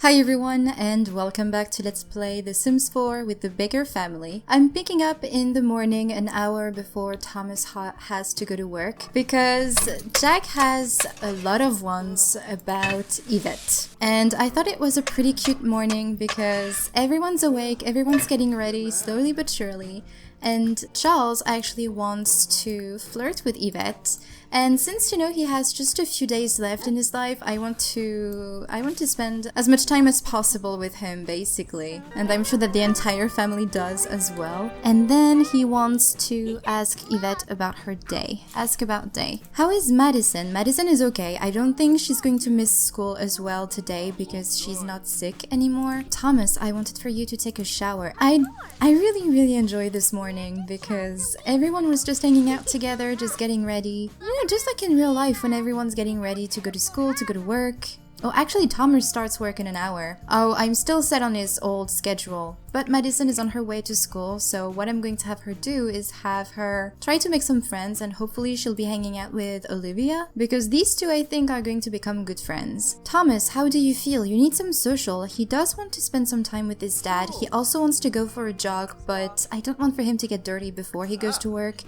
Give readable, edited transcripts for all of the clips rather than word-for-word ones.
Hi everyone, and welcome back to Let's Play The Sims 4 with the Baker family. I'm picking up in the morning an hour before Thomas has to go to work because Jack has a lot of wants about Yvette. And I thought it was a pretty cute morning because everyone's awake, everyone's getting ready slowly but surely, and Charles actually wants to flirt with Yvette. And since, he has just a few days left in his life, I want to spend as much time as possible with him, basically. And I'm sure that the entire family does as well. And then he wants to ask Yvette about her day. Ask about day. How is Madison? Madison is okay. I don't think she's going to miss school as well today because she's not sick anymore. Thomas, I wanted for you to take a shower. I really enjoyed this morning because everyone was just hanging out together, just getting ready. Just like in real life when everyone's getting ready to go to school, to go to work. Oh, actually, Thomas starts work in an hour. Oh, I'm still set on his old schedule. But Madison is on her way to school, so what I'm going to have her do is have her try to make some friends, and hopefully she'll be hanging out with Olivia, because these two I think are going to become good friends. Thomas, how do you feel? You need some social. He does want to spend some time with his dad. He also wants to go for a jog, but I don't want for him to get dirty before he goes to work.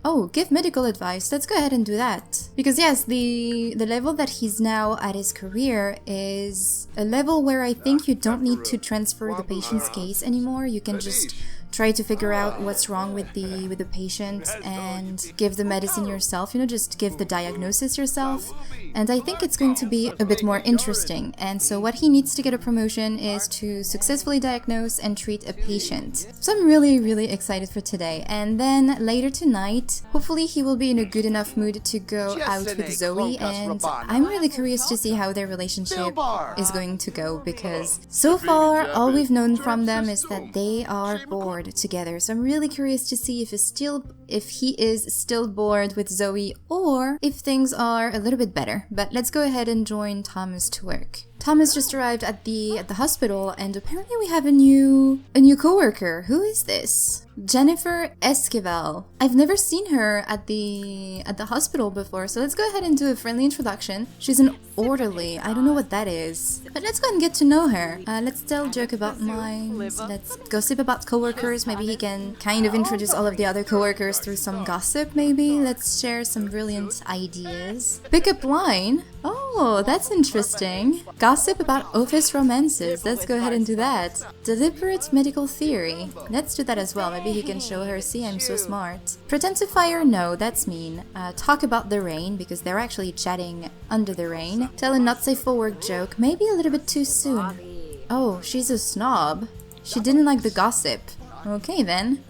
Oh, give medical advice. Let's go ahead and do that. Because yes, the level that he's now at his career is a level where I think you don't need to transfer the patient's case anymore. You can just try to figure out what's wrong with the patient and give the medicine yourself, just give the diagnosis yourself. And I think it's going to be a bit more interesting. And so what he needs to get a promotion is to successfully diagnose and treat a patient. So I'm really excited for today. And then later tonight, hopefully he will be in a good enough mood to go out with Zoe, and I'm really curious to see how their relationship is going to go, because so far all we've known from them is that they are bored together. So I'm really curious to see if he is still bored with Zoe or if things are a little bit better. But let's go ahead and join Thomas to work. Thomas just arrived at the hospital, and apparently we have a new coworker. Who is this? Jennifer Esquivel. I've never seen her at the hospital before, so let's go ahead and do a friendly introduction. She's an orderly. I don't know what that is, but let's go and get to know her. Let's tell a joke about minds. Let's gossip about coworkers. Maybe he can kind of introduce all of the other coworkers through some gossip. Maybe let's share some brilliant ideas. Pickup line. Oh, that's interesting. Gossip about office romances. Let's go ahead and do that. Deliberate medical theory. Let's do that as well. Maybe he can show her, see, I'm so smart. Pretend to fire? No, that's mean. Talk about the rain, because they're actually chatting under the rain. Tell a not safe for work joke. Maybe a little bit too soon. Oh, she's a snob. She didn't like the gossip. Okay then.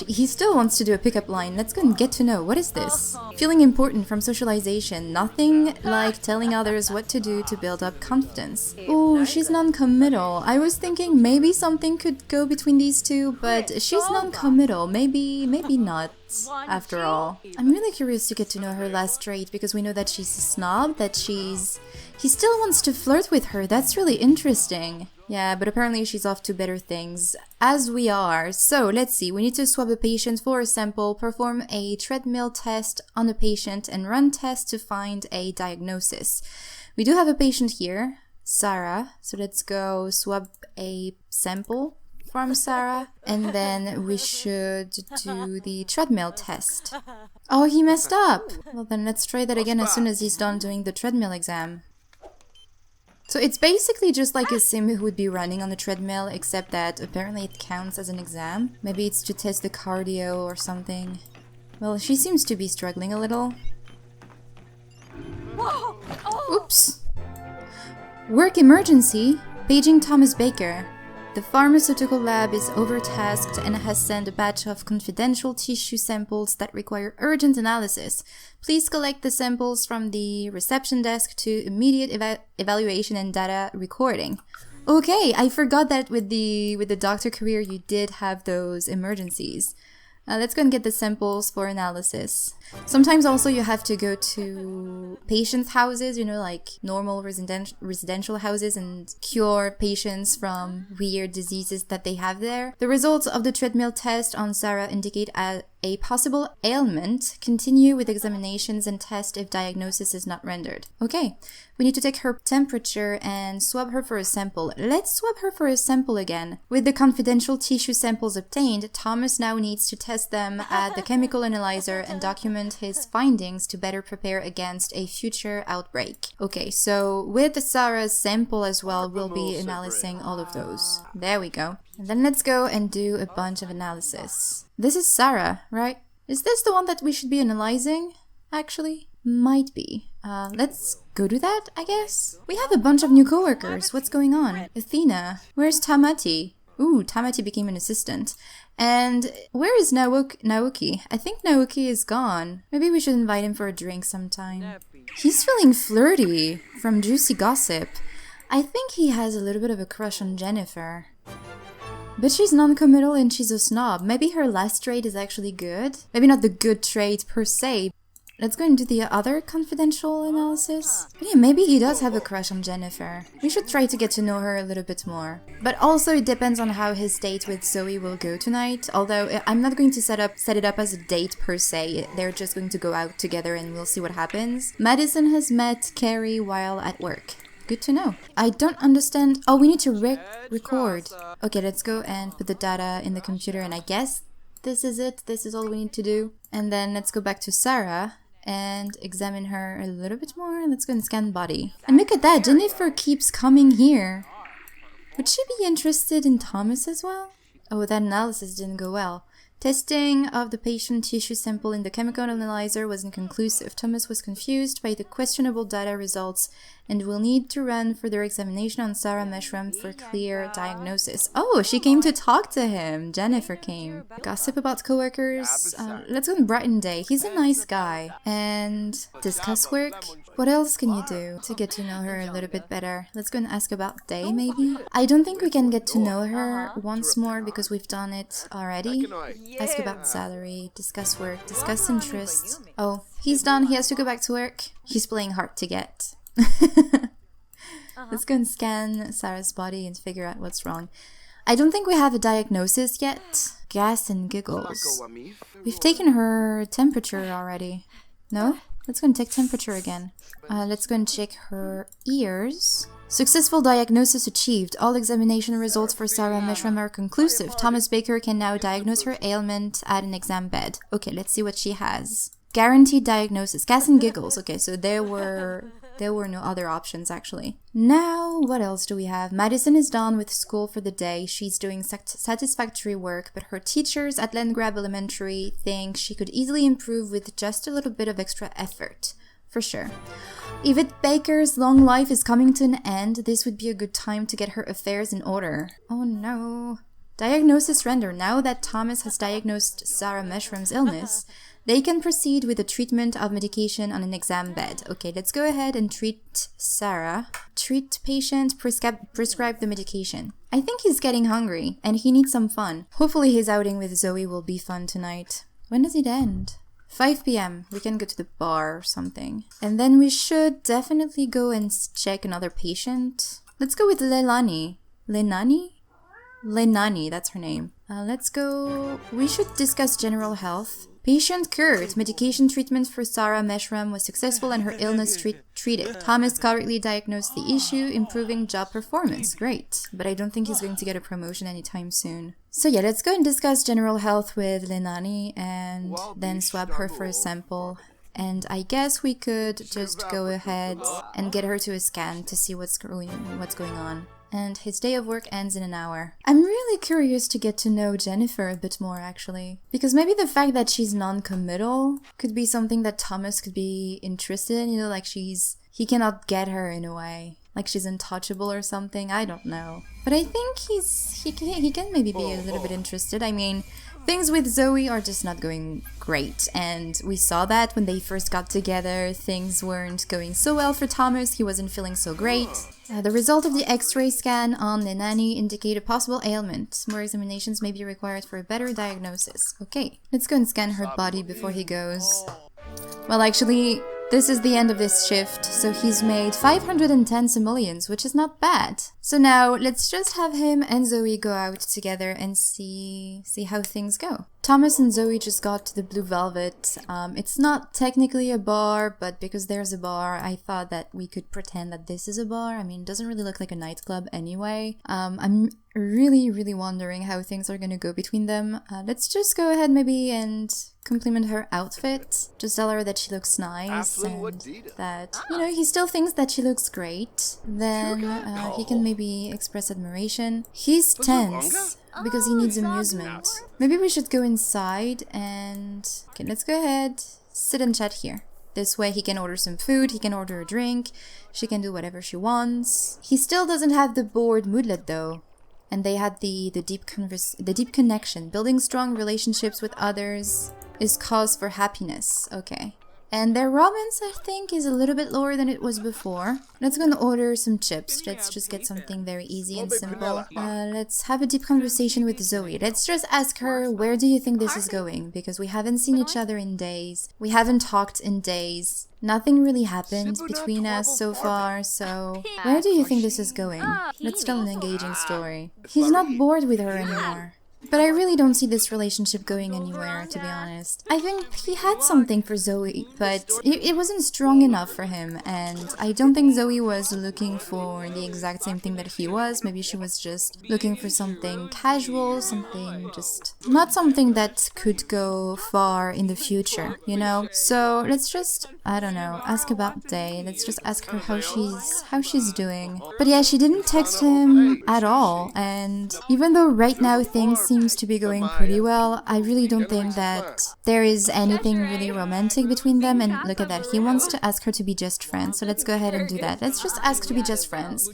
He still wants to do a pickup line. Let's go and get to know. What is this? Feeling important from socialization. Nothing like telling others what to do to build up confidence. Oh, she's non-committal. I was thinking maybe something could go between these two, but she's non-committal. Maybe not. After all, I'm really curious to get to know her last trait, because we know that she's a snob, that he still wants to flirt with her. That's really interesting. Yeah, but apparently she's off to better things, as we are. So let's see, we need to swab a patient for a sample, perform a treadmill test on a patient, and run tests to find a diagnosis. We do have a patient here, Sarah, so let's go swab a sample from Sarah, and then we should do the treadmill test. Oh, he messed up! Well then let's try that again as soon as he's done doing the treadmill exam. So it's basically just like a sim who would be running on a treadmill, except that apparently it counts as an exam. Maybe it's to test the cardio or something. Well, she seems to be struggling a little. Oops! Work emergency! Paging Thomas Baker. The pharmaceutical lab is overtasked and has sent a batch of confidential tissue samples that require urgent analysis. Please collect the samples from the reception desk to immediate evaluation and data recording. Okay, I forgot that with the doctor career you did have those emergencies. Let's go and get the samples for analysis. Sometimes also you have to go to patients' houses, like normal residential houses, and cure patients from weird diseases that they have there. The results of the treadmill test on Sarah indicate a possible ailment, continue with examinations and test if diagnosis is not rendered. Okay, we need to take her temperature and swab her for a sample. Let's swab her for a sample again. With the confidential tissue samples obtained, Thomas now needs to test them at the chemical analyzer and document his findings to better prepare against a future outbreak. Okay, so with Sarah's sample as well, we'll be analyzing all of those. There we go. And then let's go and do a bunch of analysis. This is Sarah, right? Is this the one that we should be analyzing, actually? Might be. Let's go do that, I guess. We have a bunch of new coworkers. What's going on? Athena. Where's Tamati? Ooh, Tamati became an assistant. And where is Naoki? I think Naoki is gone. Maybe we should invite him for a drink sometime. He's feeling flirty from Juicy Gossip. I think he has a little bit of a crush on Jennifer. But she's non-committal and she's a snob. Maybe her last trait is actually good. Maybe not the good trait per se. Let's go and do the other confidential analysis. But yeah, maybe he does have a crush on Jennifer. We should try to get to know her a little bit more. But also it depends on how his date with Zoe will go tonight. Although I'm not going to set it up as a date per se. They're just going to go out together and we'll see what happens. Madison has met Carrie while at work. Good to know. I don't understand. Oh, we need to record. Okay, let's go and put the data in the computer, and I guess this is it. This is all we need to do. And then let's go back to Sarah and examine her a little bit more. Let's go and scan body. And look at that, Jennifer keeps coming here. Would she be interested in Thomas as well? Oh, that analysis didn't go well. Testing of the patient tissue sample in the chemical analyzer was inconclusive. Thomas was confused by the questionable data results and will need to run further examination on Sarah Meshram for clear diagnosis. Oh, she came to talk to him. Jennifer came. Gossip about coworkers. Let's go on Brighton Day. He's a nice guy. And discuss work. What else can you do to get to know her a little bit better? Let's go and ask about Day, maybe? I don't think we can get to know her once more because we've done it already. Ask about salary, discuss work, discuss interests. Oh, he's done. He has to go back to work. He's playing hard to get. Let's go and scan Sarah's body and figure out what's wrong. I don't think we have a diagnosis yet. Gas and giggles. We've taken her temperature already. No? Let's go and take temperature again. Let's go and check her ears. Successful diagnosis achieved. All examination results for Sarah Meshram are conclusive. Thomas Baker can now diagnose her ailment at an exam bed. Okay, let's see what she has. Guaranteed diagnosis. Gas and giggles. Okay, so there were no other options actually. Now, what else do we have? Madison is done with school for the day. She's doing satisfactory work, but her teachers at Landgrab Elementary think she could easily improve with just a little bit of extra effort. For sure. Yvette Baker's long life is coming to an end. This would be a good time to get her affairs in order. Oh no. Diagnosis rendered. Now that Thomas has diagnosed Sarah Meshram's illness, they can proceed with the treatment of medication on an exam bed. Okay, let's go ahead and treat Sarah. Treat patient, prescribe the medication. I think he's getting hungry and he needs some fun. Hopefully his outing with Zoe will be fun tonight. When does it end? 5 p.m. We can go to the bar or something. And then we should definitely go and check another patient. Let's go with Leilani. Lenani, that's her name. Let's go. We should discuss general health. Patient cured. Medication treatment for Sarah Meshram was successful and her illness treated. Thomas correctly diagnosed the issue, improving job performance. Great. But I don't think he's going to get a promotion anytime soon. So yeah, let's go and discuss general health with Lenani and then swab her for a sample. And I guess we could just go ahead and get her to a scan to see what's going on. And his day of work ends in an hour. I'm really curious to get to know Jennifer a bit more, actually. Because maybe the fact that she's non-committal could be something that Thomas could be interested in, you know, like he cannot get her in a way. Like she's untouchable or something, I don't know. But I think he can maybe be a little bit interested. I mean, things with Zoe are just not going great, and we saw that when they first got together. Things weren't going so well for Thomas, he wasn't feeling so great. The result of the x-ray scan on Lenani indicate a possible ailment. More examinations may be required for a better diagnosis. Okay, let's go and scan her body before he goes. Well, actually, this is the end of this shift, so he's made 510 simoleons, which is not bad. So now, let's just have him and Zoe go out together and see how things go. Thomas and Zoe just got to the Blue Velvet. It's not technically a bar, but because there's a bar, I thought that we could pretend that this is a bar. I mean, it doesn't really look like a nightclub anyway. I'm really wondering how things are gonna go between them. Let's just go ahead maybe and compliment her outfit. Just tell her that she looks nice and that, you know, he still thinks that she looks great. Then he can maybe express admiration. He's tense because he needs amusement. Maybe we should go inside and... Okay, let's go ahead, sit and chat here. This way he can order some food, he can order a drink, she can do whatever she wants. He still doesn't have the bored moodlet though. And they had the deep connection. Building strong relationships with others is cause for happiness. Okay. And their romance, I think, is a little bit lower than it was before. Let's go and order some chips. Let's just get something very easy and simple. Let's have a deep conversation with Zoe. Let's just ask her, where do you think this is going? Because we haven't seen each other in days. We haven't talked in days. Nothing really happened between us so far, so where do you think this is going? Let's tell an engaging story. He's not bored with her anymore. But I really don't see this relationship going anywhere, to be honest. I think he had something for Zoe, but it wasn't strong enough for him, and I don't think Zoe was looking for the exact same thing that he was. Maybe she was just looking for something casual, something just... not something that could go far in the future, you know? So let's just, I don't know, ask about Day. Let's just ask her how she's doing. But yeah, she didn't text him at all, and even though right now things seems to be going pretty well, I really don't think that there is anything really romantic between them. And look at that, he wants to ask her to be just friends, so let's go ahead and do that. Let's just ask to be just friends.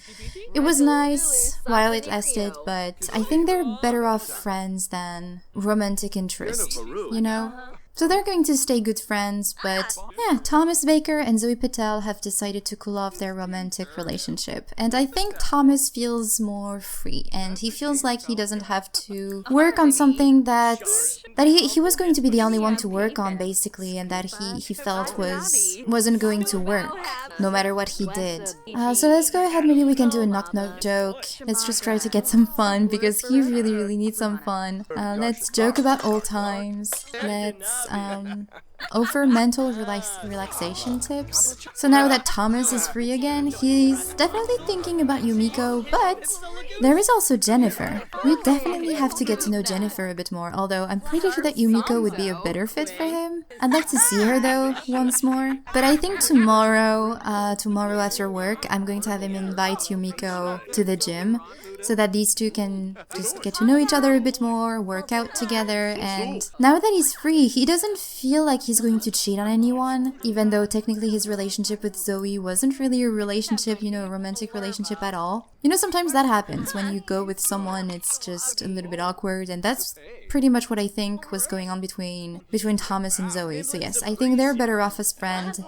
It was nice while it lasted, but I think they're better off friends than romantic interest, you know? So they're going to stay good friends, but yeah, Thomas Baker and Zoe Patel have decided to cool off their romantic relationship. And I think Thomas feels more free, and he feels like he doesn't have to work on something that he was going to be the only one to work on, basically, and that he felt wasn't going to work, no matter what he did. So let's go ahead, maybe we can do a knock-knock joke. Let's just try to get some fun, because he really needs some fun. Let's joke about old times. Let's offer mental relaxation tips. So now that Thomas is free again, he's definitely thinking about Yumiko, but there is also Jennifer. We definitely have to get to know Jennifer a bit more, although I'm pretty sure that Yumiko would be a better fit for him. I'd like to see her though, once more. But I think tomorrow after work, I'm going to have him invite Yumiko to the gym, so that these two can just get to know each other a bit more, work out together, and now that he's free, he doesn't feel like he's going to cheat on anyone, even though technically his relationship with Zoe wasn't really a relationship, you know, a romantic relationship at all. You know, sometimes that happens. When you go with someone, it's just a little bit awkward, and that's pretty much what I think was going on between Thomas and Zoe. So yes, I think they're better off as friends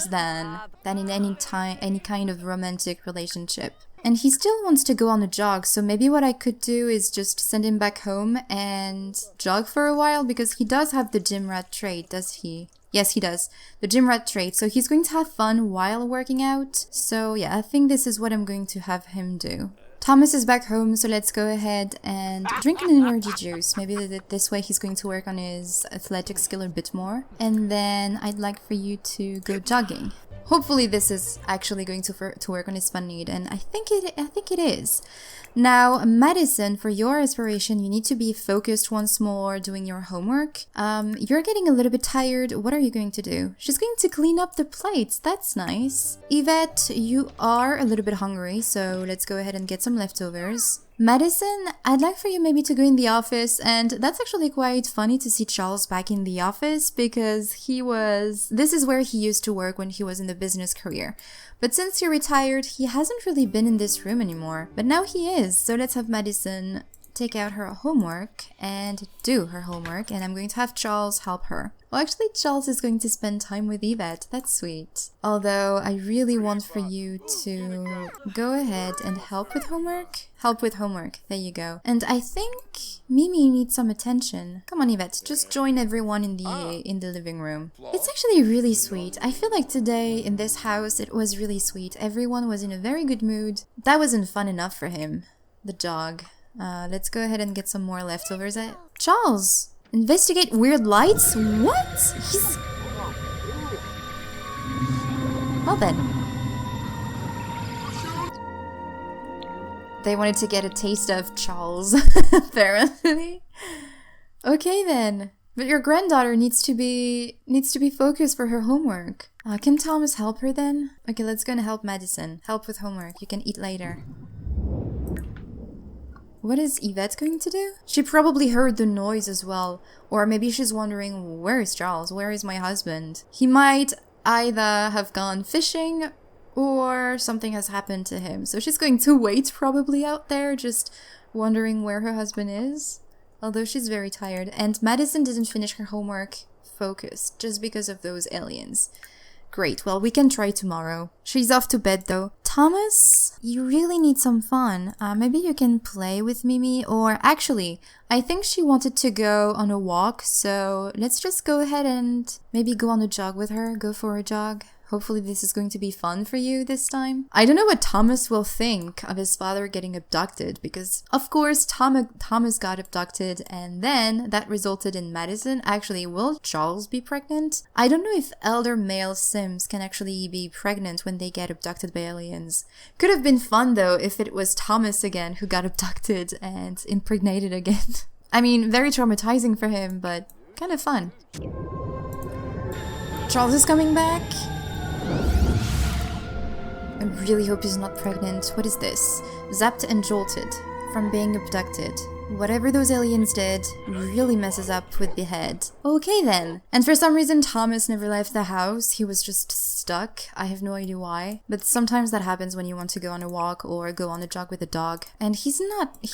than in any kind of romantic relationship. And he still wants to go on a jog, so maybe what I could do is just send him back home and jog for a while, because he does have the gym rat trait, does he? Yes, he does. The gym rat trait, so he's going to have fun while working out. So yeah, I think this is what I'm going to have him do. Thomas is back home, so let's go ahead and drink an energy juice. Maybe this way he's going to work on his athletic skill a bit more. And then I'd like for you to go jogging. Hopefully this is actually going to work on his fun need, and I think it is. Now, Madison, for your aspiration, you need to be focused once more doing your homework. You're getting a little bit tired. What are you going to do? She's going to clean up the plates. That's nice. Yvette, you are a little bit hungry, so let's go ahead and get some leftovers. Madison, I'd like for you maybe to go in the office, and that's actually quite funny to see Charles back in the office, because this is where he used to work when he was in the business career. But since he retired, he hasn't really been in this room anymore. But now he is, so let's have Madison take out her homework and do her homework, and I'm going to have Charles help her. Well, actually, Charles is going to spend time with Yvette. That's sweet. Although, I really want for you to go ahead and help with homework. Help with homework. There you go. And I think Mimi needs some attention. Come on, Yvette. Just join everyone in the living room. It's actually really sweet. I feel like today in this house, it was really sweet. Everyone was in a very good mood. That wasn't fun enough for him. The dog. Let's go ahead and get some more leftovers. Charles! Investigate weird lights? What? He's... Well then. They wanted to get a taste of Charles, apparently. Okay then. But your granddaughter needs to be focused for her homework. Can Thomas help her then? Okay, let's go and help Madison. Help with homework. You can eat later. What is Yvette going to do? She probably heard the noise as well. Or maybe she's wondering, where is Charles? Where is my husband? He might either have gone fishing or something has happened to him. So she's going to wait probably out there, just wondering where her husband is. Although she's very tired. And Madison didn't finish her homework focused just because of those aliens. Great, well, we can try tomorrow. She's off to bed though. Thomas, you really need some fun. Maybe you can play with Mimi, or actually, I think she wanted to go on a walk, so let's just go ahead and maybe go on a jog with her, go for a jog. Hopefully this is going to be fun for you this time. I don't know what Thomas will think of his father getting abducted, because of course Thomas got abducted and then that resulted in Madison. Actually, will Charles be pregnant? I don't know if elder male Sims can actually be pregnant when they get abducted by aliens. Could have been fun though if it was Thomas again who got abducted and impregnated again. I mean, very traumatizing for him, but kind of fun. Charles is coming back. I really hope he's not pregnant. What is this? Zapped and jolted from being abducted. Whatever those aliens did really messes up with the head. Okay then. And for some reason Thomas never left the house. He was just stuck. I have no idea why. But sometimes that happens when you want to go on a walk or go on a jog with a dog. And he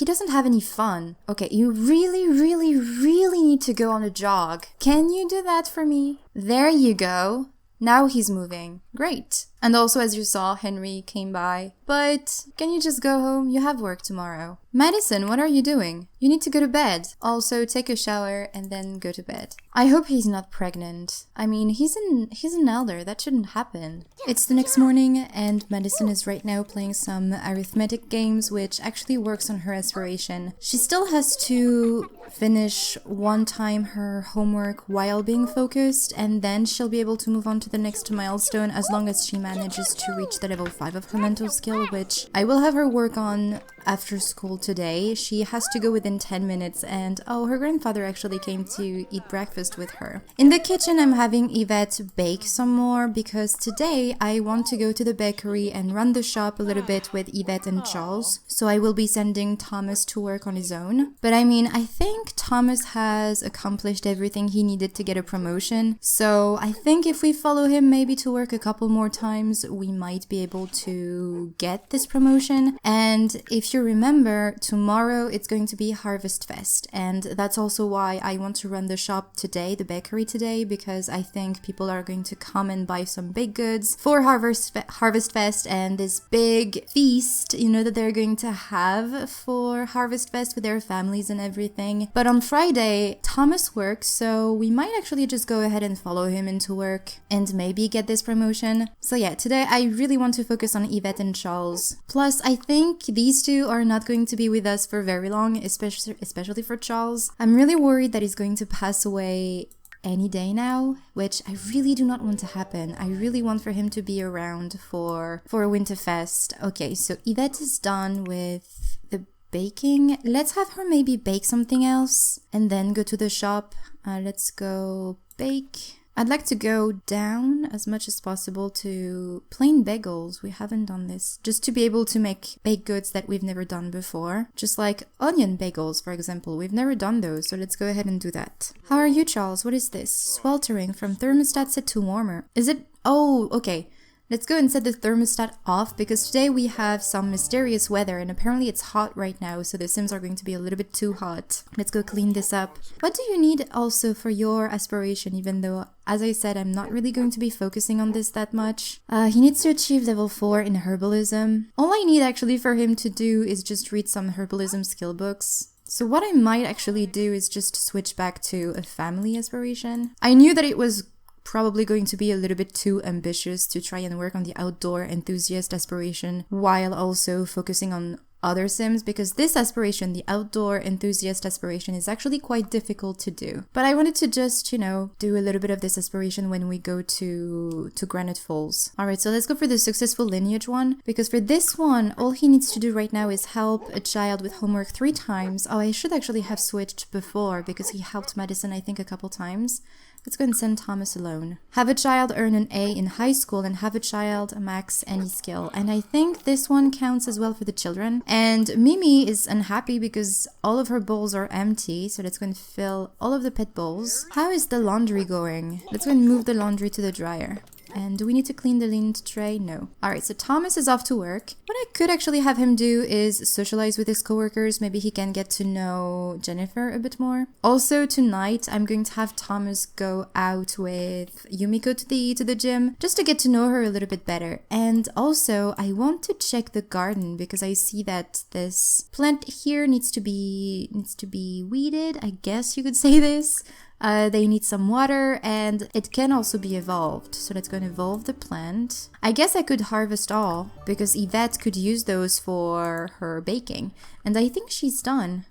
doesn't have any fun. Okay, you really need to go on a jog. Can you do that for me? There you go. Now he's moving. Great. And also, as you saw, Henry came by. But can you just go home? You have work tomorrow. Madison, what are you doing? You need to go to bed. Also, take a shower and then go to bed. I hope he's not pregnant. I mean, he's an elder. That shouldn't happen. It's the next morning and Madison is right now playing some arithmetic games, which actually works on her aspiration. She still has to finish one time her homework while being focused, and then she'll be able to move on to the next milestone as long as she manages to reach the level 5 of her mental skill, which I will have her work on after school today. She has to go within 10 minutes and her grandfather actually came to eat breakfast with her. In the kitchen, I'm having Yvette bake some more because today I want to go to the bakery and run the shop a little bit with Yvette and Charles. So I will be sending Thomas to work on his own. But I mean, I think Thomas has accomplished everything he needed to get a promotion. So I think if we follow him maybe to work a couple more times, we might be able to get this promotion. And if you remember, tomorrow it's going to be Harvestfest, and that's also why I want to run the shop today, the bakery today, because I think people are going to come and buy some baked goods for Harvestfest and this big feast, you know, that they're going to have for Harvestfest with their families and everything. But on Friday, Thomas works, so we might actually just go ahead and follow him into work and maybe get this promotion. So yeah, today I really want to focus on Yvette and Charles. Plus, I think these two are not going to be with us for very long, especially for Charles. I'm really worried that he's going to pass away any day now, which I really do not want to happen. I really want for him to be around for Winterfest. Okay, so Yvette is done with the baking. Let's have her maybe bake something else and then go to the shop. Let's go bake. I'd like to go down as much as possible to plain bagels. We haven't done this. Just to be able to make baked goods that we've never done before. Just like onion bagels, for example. We've never done those, so let's go ahead and do that. How are you, Charles? What is this? Sweltering from thermostat set to warmer. Is it? Oh, okay. Let's go and set the thermostat off because today we have some mysterious weather and apparently it's hot right now, so the Sims are going to be a little bit too hot. Let's go clean this up. What do you need also for your aspiration, even though, as I said, I'm not really going to be focusing on this that much? He needs to achieve level 4 in herbalism. All I need actually for him to do is just read some herbalism skill books. So what I might actually do is just switch back to a family aspiration. I knew that it was probably going to be a little bit too ambitious to try and work on the outdoor enthusiast aspiration while also focusing on other Sims, because this aspiration, the outdoor enthusiast aspiration, is actually quite difficult to do. But I wanted to just, you know, do a little bit of this aspiration when we go to Granite Falls. Alright, so let's go for the successful lineage one, because for this one, all he needs to do right now is help a child with homework 3 times. Oh, I should actually have switched before, because he helped Madison, I think, a couple times. Let's go and send Thomas alone. Have a child earn an A in high school and have a child max any skill. And I think this one counts as well for the children. And Mimi is unhappy because all of her bowls are empty. So let's go and fill all of the pet bowls. How is the laundry going? Let's go and move the laundry to the dryer. And do we need to clean the lint tray? No. Alright, so Thomas is off to work. What I could actually have him do is socialize with his coworkers. Maybe he can get to know Jennifer a bit more. Also, tonight, I'm going to have Thomas go out with Yumiko to the gym, just to get to know her a little bit better. And also, I want to check the garden, because I see that this plant here needs to be weeded. I guess you could say this. They need some water, and it can also be evolved. So let's go and evolve the plant. I guess I could harvest all, because Yvette could use those for her baking. And I think she's done.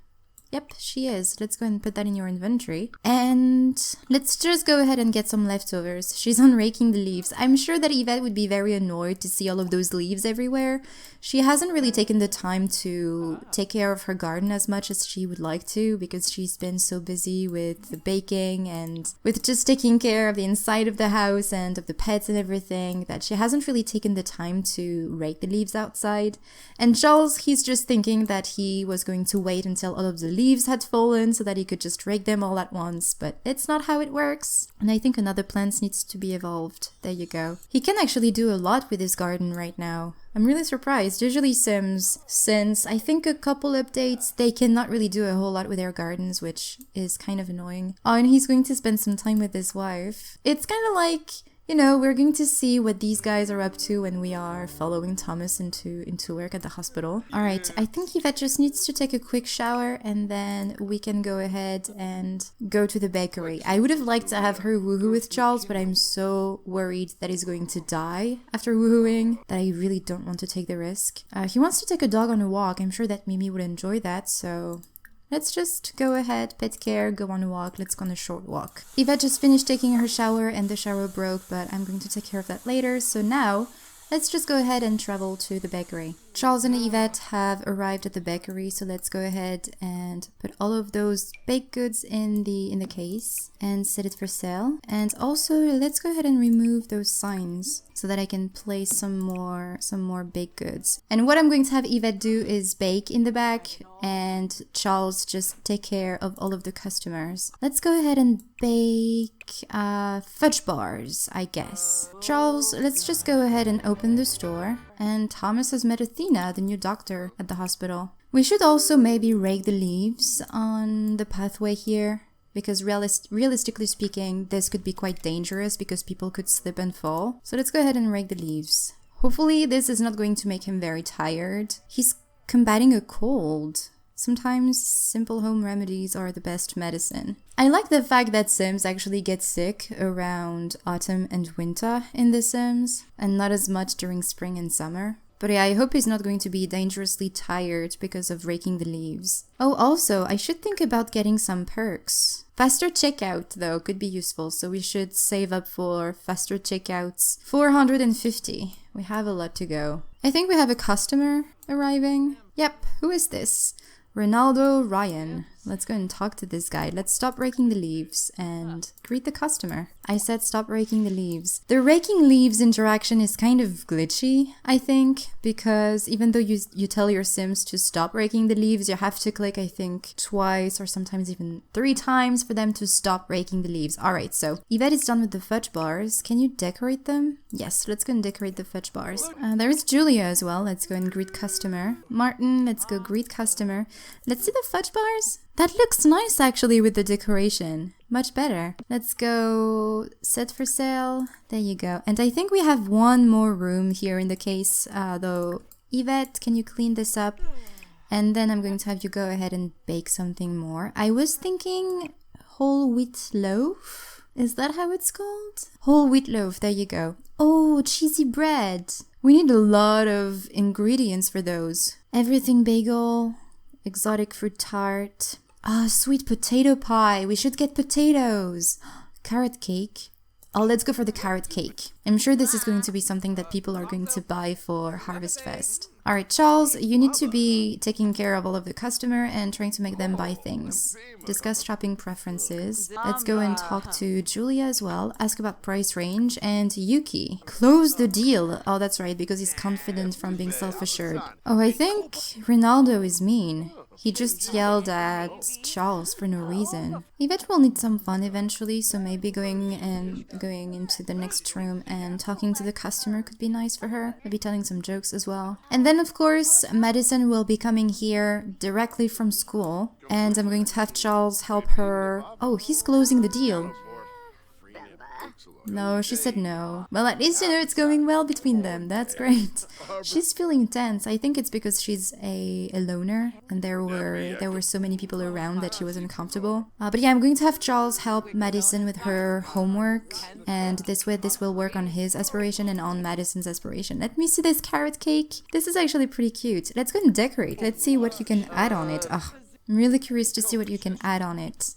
Yep, she is. Let's go and put that in your inventory. And let's just go ahead and get some leftovers. She's on raking the leaves. I'm sure that Yvette would be very annoyed to see all of those leaves everywhere. She hasn't really taken the time to take care of her garden as much as she would like to, because she's been so busy with the baking and with just taking care of the inside of the house and of the pets and everything, that she hasn't really taken the time to rake the leaves outside. And Charles, he's just thinking that he was going to wait until all of the leaves had fallen so that he could just rake them all at once, but it's not how it works. And I think another plant needs to be evolved. There you go. He can actually do a lot with his garden right now. I'm really surprised. Usually Sims, since I think a couple updates, they cannot really do a whole lot with their gardens, which is kind of annoying. Oh, and he's going to spend some time with his wife. It's kind of like, you know, we're going to see what these guys are up to when we are following Thomas into work at the hospital. Alright, I think Yvette just needs to take a quick shower, and then we can go ahead and go to the bakery. I would have liked to have her woohoo with Charles, but I'm so worried that he's going to die after woohooing that I really don't want to take the risk. He wants to take a dog on a walk. I'm sure that Mimi would enjoy that, so let's just go ahead, pet care, go on a walk. Let's go on a short walk. Yvette just finished taking her shower and the shower broke, but I'm going to take care of that later. So now, let's just go ahead and travel to the bakery. Charles and Yvette have arrived at the bakery, so let's go ahead and put all of those baked goods in the case and set it for sale. And also, let's go ahead and remove those signs so that I can place some more baked goods. And what I'm going to have Yvette do is bake in the back, and Charles just take care of all of the customers. Let's go ahead and bake fudge bars, I guess. Charles, let's just go ahead and open the store. And Thomas has met Athena, the new doctor at the hospital. We should also maybe rake the leaves on the pathway here, because realistically speaking, this could be quite dangerous because people could slip and fall. So let's go ahead and rake the leaves. Hopefully this is not going to make him very tired. He's combating a cold. Sometimes simple home remedies are the best medicine. I like the fact that Sims actually get sick around autumn and winter in The Sims, and not as much during spring and summer. But yeah, I hope he's not going to be dangerously tired because of raking the leaves. Oh, also, I should think about getting some perks. Faster checkout, though, could be useful, so we should save up for faster checkouts. 450. We have a lot to go. I think we have a customer arriving. Yep, who is this? Ronaldo Ryan. Let's go and talk to this guy. Let's stop raking the leaves and greet the customer. I said stop raking the leaves. The raking leaves interaction is kind of glitchy, I think, because even though you tell your Sims to stop raking the leaves, you have to click, I think, twice or sometimes even 3 times for them to stop raking the leaves. Alright, so Yvette is done with the fudge bars. Can you decorate them? Yes, let's go and decorate the fudge bars. There is Julia as well. Let's go and greet customer. Martin, let's go greet customer. Let's see the fudge bars. That looks nice actually with the decoration. Much better. Let's go set for sale. There you go. And I think we have one more room here in the case, though. Yvette, can you clean this up? And then I'm going to have you go ahead and bake something more. I was thinking whole wheat loaf. Is that how it's called? Whole wheat loaf, there you go. Oh, cheesy bread. We need a lot of ingredients for those. Everything bagel, exotic fruit tart. Ah, sweet potato pie. We should get potatoes. Carrot cake. Oh, let's go for the carrot cake. I'm sure this is going to be something that people are going to buy for Harvestfest. Alright, Charles, you need to be taking care of all of the customer and trying to make them buy things. Discuss shopping preferences. Let's go and talk to Julia as well. Ask about price range. And Yuki. Close the deal. Oh, that's right, because he's confident from being self-assured. Oh, I think Ronaldo is mean. He just yelled at Charles for no reason. Yvette will need some fun eventually, so maybe going into the next room and talking to the customer could be nice for her. Maybe telling some jokes as well. And then, of course, Madison will be coming here directly from school. And I'm going to have Charles help her. Oh, he's closing the deal. No, she said no. Well, at least you know it's going well between them. That's great. She's feeling tense. I think it's because she's a loner and there were so many people around that she was uncomfortable. But yeah, I'm going to have Charles help Madison with her homework, and this way this will work on his aspiration and on Madison's aspiration. Let me see this carrot cake. This is actually pretty cute. Let's go and decorate. Let's see what you can add on it. Oh, I'm really curious to see what you can add on it.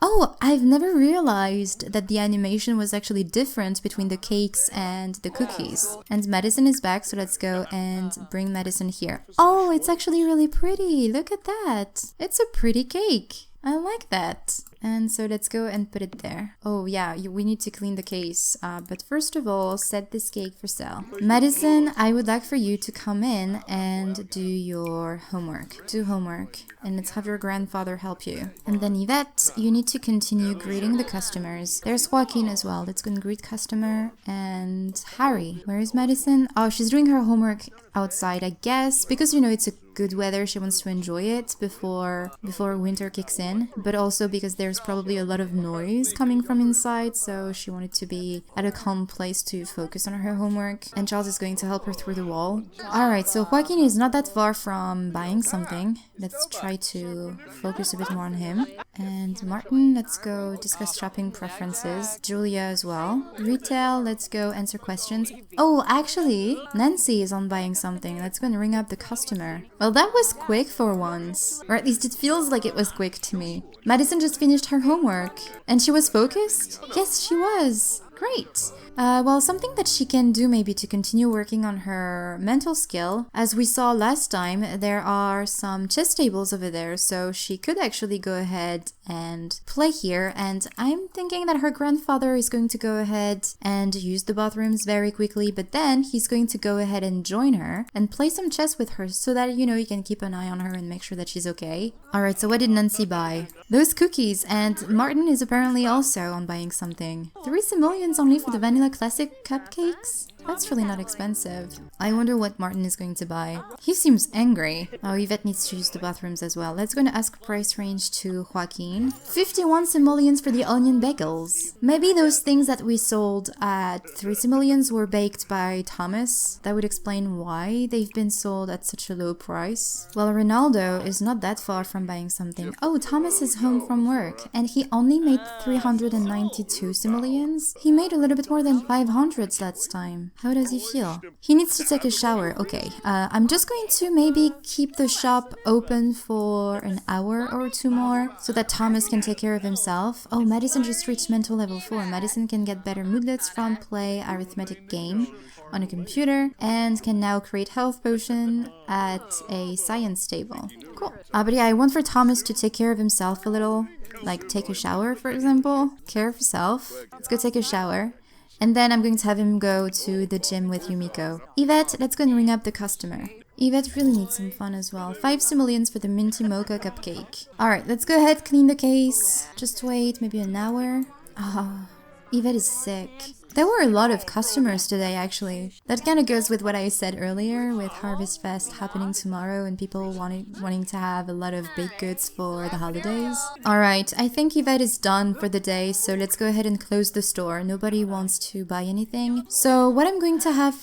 Oh, I've never realized that the animation was actually different between the cakes and the cookies. And Madison is back, so let's go and bring Madison here. Oh, it's actually really pretty. Look at that. It's a pretty cake. I like that. And so let's go and put it there. Oh yeah, we need to clean the case. But first of all, set this cake for sale. Madison, I would like for you to come in and do your homework. Do homework. And let's have your grandfather help you. And then Yvette, you need to continue greeting the customers. There's Joaquin as well. Let's go and greet customer. And Harry. Where is Madison? Oh, she's doing her homework outside, I guess. Because, you know, it's a good weather, she wants to enjoy it before winter kicks in. But also because there's probably a lot of noise coming from inside, so she wanted to be at a calm place to focus on her homework. And Charles is going to help her through the wall. Alright, so Joaquin is not that far from buying something. Let's try to focus a bit more on him. And Martin, let's go discuss shopping preferences. Julia as well. Retail, let's go answer questions. Oh, actually, Nancy is on buying something. Let's go and ring up the customer. Well, that was quick for once. Or at least it feels like it was quick to me. Madison just finished her homework. And she was focused? Yes, she was. Great. Well, something that she can do maybe to continue working on her mental skill. As we saw last time, there are some chess tables over there, so she could actually go ahead and play here. And I'm thinking that her grandfather is going to go ahead and use the bathrooms very quickly, but then he's going to go ahead and join her and play some chess with her so that, you know, you can keep an eye on her and make sure that she's okay. Alright, so what did Nancy buy? Those cookies, and Martin is apparently also on buying something. 3 simoleons only for the vanilla classic cupcakes? That's really not expensive. I wonder what Martin is going to buy. He seems angry. Oh, Yvette needs to use the bathrooms as well. Let's go and ask price range to Joaquin. 51 simoleons for the onion bagels. Maybe those things that we sold at 3 simoleons were baked by Thomas. That would explain why they've been sold at such a low price. Well, Ronaldo is not that far from buying something. Oh, Thomas is home from work and he only made 392 simoleons. He made a little bit more than 500 last time. How does he feel? He needs to take a shower. Okay, I'm just going to maybe keep the shop open for an hour or 2 more so that Thomas can take care of himself. Oh, Madison just reached mental level 4. Madison can get better moodlets from play arithmetic game on a computer and can now create health potion at a science table. Cool. But yeah, I want for Thomas to take care of himself a little. Like take a shower, for example. Care of yourself. Let's go take a shower. And then I'm going to have him go to the gym with Yumiko. Yvette, let's go and ring up the customer. Yvette really needs some fun as well. 5 simoleons for the minty mocha cupcake. Alright, let's go ahead, clean the case. Just wait, maybe an hour. Oh, Yvette is sick. There were a lot of customers today, actually. That kind of goes with what I said earlier, with Harvestfest happening tomorrow and people wanting to have a lot of baked goods for the holidays. Alright, I think Yvette is done for the day, so let's go ahead and close the store. Nobody wants to buy anything. So what I'm going to have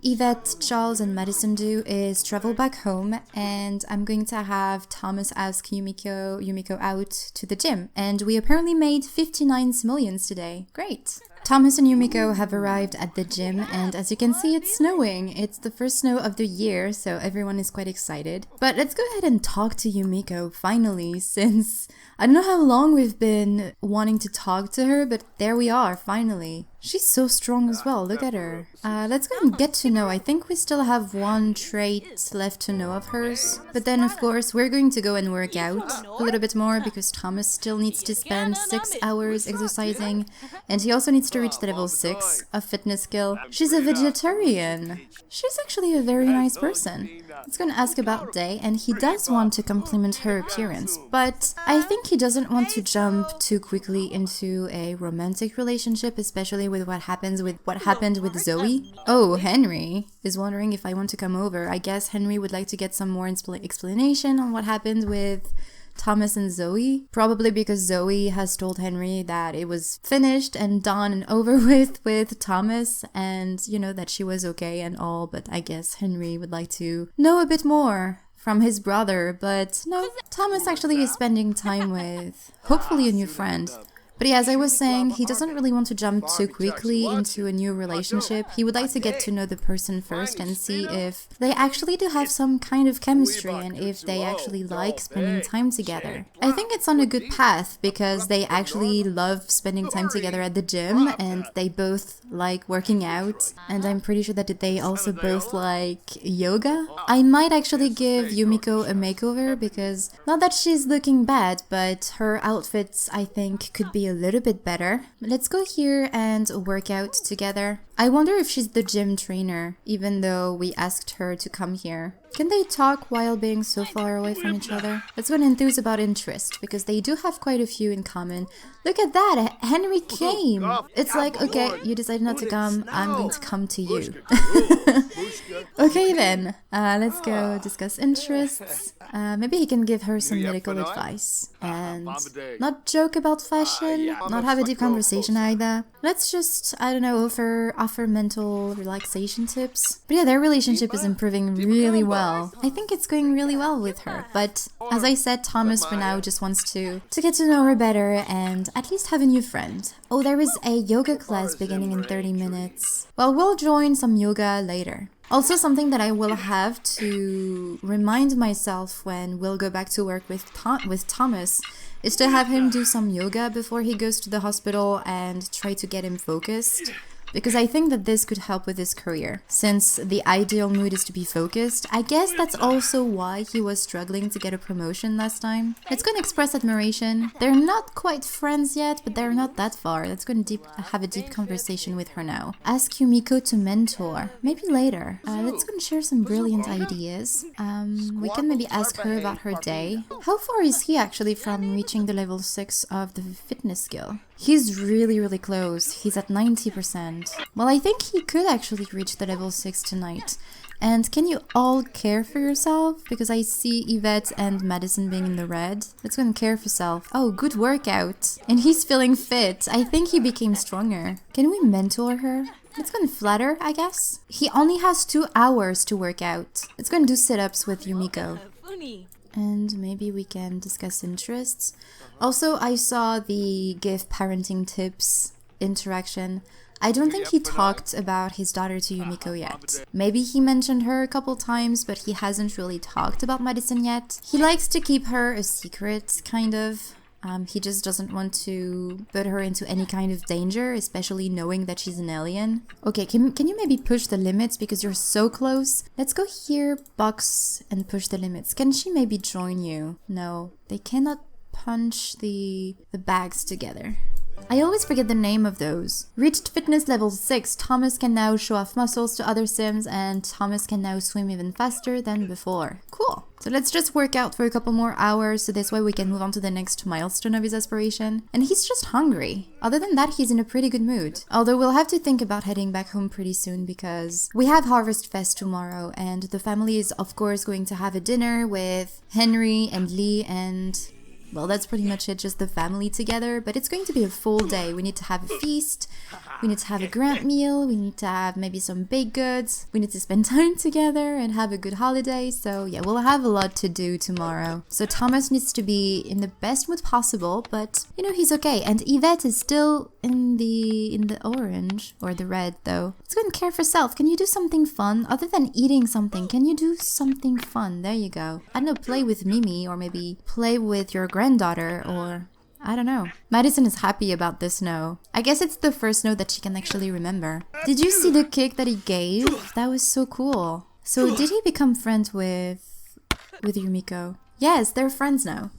Yvette, Charles, and Madison do is travel back home, and I'm going to have Thomas ask Yumiko out to the gym. And we apparently made 59 simoleons today. Great! Thomas and Yumiko have arrived at the gym, and as you can see, it's snowing. It's the first snow of the year, so everyone is quite excited. But let's go ahead and talk to Yumiko finally, since I don't know how long we've been wanting to talk to her, but there we are, finally. She's so strong as well, look at her. Let's go and get to know. I think we still have one trait left to know of hers. But then, of course, we're going to go and work out a little bit more because Thomas still needs to spend 6 hours exercising. And he also needs to reach the level 6 of fitness skill. She's a vegetarian. She's actually a very nice person. Let's go and ask about Day, and he does want to compliment her appearance. But I think he doesn't want to jump too quickly into a romantic relationship, especially with what happened with Zoe. Oh, Henry is wondering if I want to come over. I guess Henry would like to get some more explanation on what happened with Thomas and Zoe. Probably because Zoe has told Henry that it was finished and done and over with Thomas, and you know that she was okay and all, but I guess Henry would like to know a bit more from his brother. But no, Thomas actually is spending time with hopefully a new friend. But yeah, as I was saying, he doesn't really want to jump too quickly into a new relationship. He would like to get to know the person first and see if they actually do have some kind of chemistry and if they actually like spending time together. I think it's on a good path because they actually love spending time together at the gym and they both like working out, and I'm pretty sure that they also both like yoga. I might actually give Yumiko a makeover because not that she's looking bad, but her outfits I think could be a little bit better. Let's go here and work out together. I wonder if she's the gym trainer, even though we asked her to come here. Can they talk while being so far away from each other? Let's go and enthuse about interest, because they do have quite a few in common. Look at that! Henry came! It's like, okay, you decided not to come, I'm going to come to you. Okay then, let's go discuss interests. Maybe he can give her some medical advice. And not joke about fashion, not have a deep conversation either. Let's just, I don't know, offer mental relaxation tips. But yeah, their relationship is improving really well. I think it's going really well with her. But as I said, Thomas for now just wants to get to know her better and at least have a new friend. Oh, there is a yoga class beginning in 30 minutes. Well, we'll join some yoga later. Also, something that I will have to remind myself when we'll go back to work with Thomas is to have him do some yoga before he goes to the hospital and try to get him focused. Because I think that this could help with his career. Since the ideal mood is to be focused, I guess that's also why he was struggling to get a promotion last time. Let's go and express admiration. They're not quite friends yet, but they're not that far. Let's go and have a deep conversation with her now. Ask Yumiko to mentor. Maybe later. Let's go and share some brilliant ideas. We can maybe ask her about her day. How far is he actually from reaching the level 6 of the fitness skill? He's really close. He's at 90%. Well, I think he could actually reach the level 6 tonight. And can you all care for yourself? Because I see Yvette and Madison being in the red. Let's go and care for self. Oh, good workout. And he's feeling fit. I think he became stronger. Can we mentor her? Let's go and flatter, I guess. He only has 2 hours to work out. Let's go and do sit-ups with Yumiko. And maybe we can discuss interests. Also, I saw the give parenting tips interaction. I don't think he talked about his daughter to Yumiko yet. Maybe he mentioned her a couple times, but he hasn't really talked about Madison yet. He likes to keep her a secret, kind of. He just doesn't want to put her into any kind of danger, especially knowing that she's an alien. Okay, can you maybe push the limits because you're so close? Let's go here, box, and push the limits. Can she maybe join you? No, they cannot punch the bags together. I always forget the name of those. Reached fitness level 6, Thomas can now show off muscles to other Sims, and Thomas can now swim even faster than before. Cool. So let's just work out for a couple more hours, so this way we can move on to the next milestone of his aspiration. And he's just hungry. Other than that, he's in a pretty good mood. Although we'll have to think about heading back home pretty soon because we have Harvestfest tomorrow, and the family is of course going to have a dinner with Henry and Lee and well, that's pretty much it, just the family together. But it's going to be a full day. We need to have a feast, we need to have a grand meal, we need to have maybe some baked goods, we need to spend time together and have a good holiday. So yeah, we'll have a lot to do tomorrow. So Thomas needs to be in the best mood possible, but you know, he's okay. And Yvette is still in the orange or the red though. Let's go and care for self. Can you do something fun other than eating something? Can you do something fun? There you go. I don't know, play with Mimi, or maybe play with your granddaughter, or I don't know. Madison is happy about this snow. I guess it's the first snow that she can actually remember. Did you see the cake that he gave? That was so cool. So did he become friends with Yumiko? Yes, they're friends now.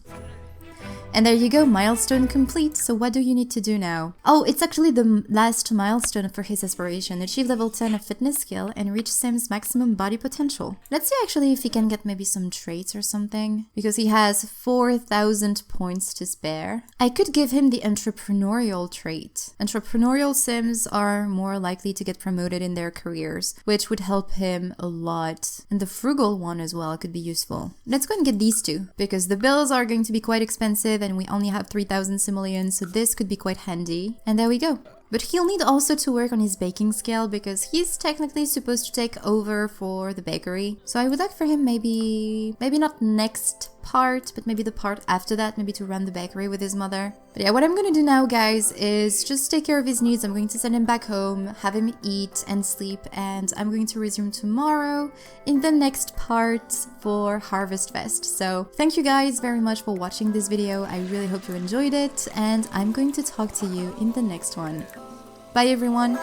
And there you go, milestone complete. So what do you need to do now? Oh, it's actually the last milestone for his aspiration. Achieve level 10 of fitness skill and reach Sim's maximum body potential. Let's see actually if he can get maybe some traits or something, because he has 4,000 points to spare. I could give him the entrepreneurial trait. Entrepreneurial Sims are more likely to get promoted in their careers, which would help him a lot. And the frugal one as well could be useful. Let's go and get these two, because the bills are going to be quite expensive and we only have 3,000 simoleons, so this could be quite handy. And there we go. But he'll need also to work on his baking skill, because he's technically supposed to take over for the bakery. So I would like for him maybe not next part, but maybe the part after that, maybe to run the bakery with his mother. But yeah, what I'm gonna do now, guys, is just take care of his needs. I'm going to send him back home, have him eat and sleep, and I'm going to resume tomorrow in the next part for Harvestfest. So thank you guys very much for watching this video. I really hope you enjoyed it, and I'm going to talk to you in the next one. Bye everyone!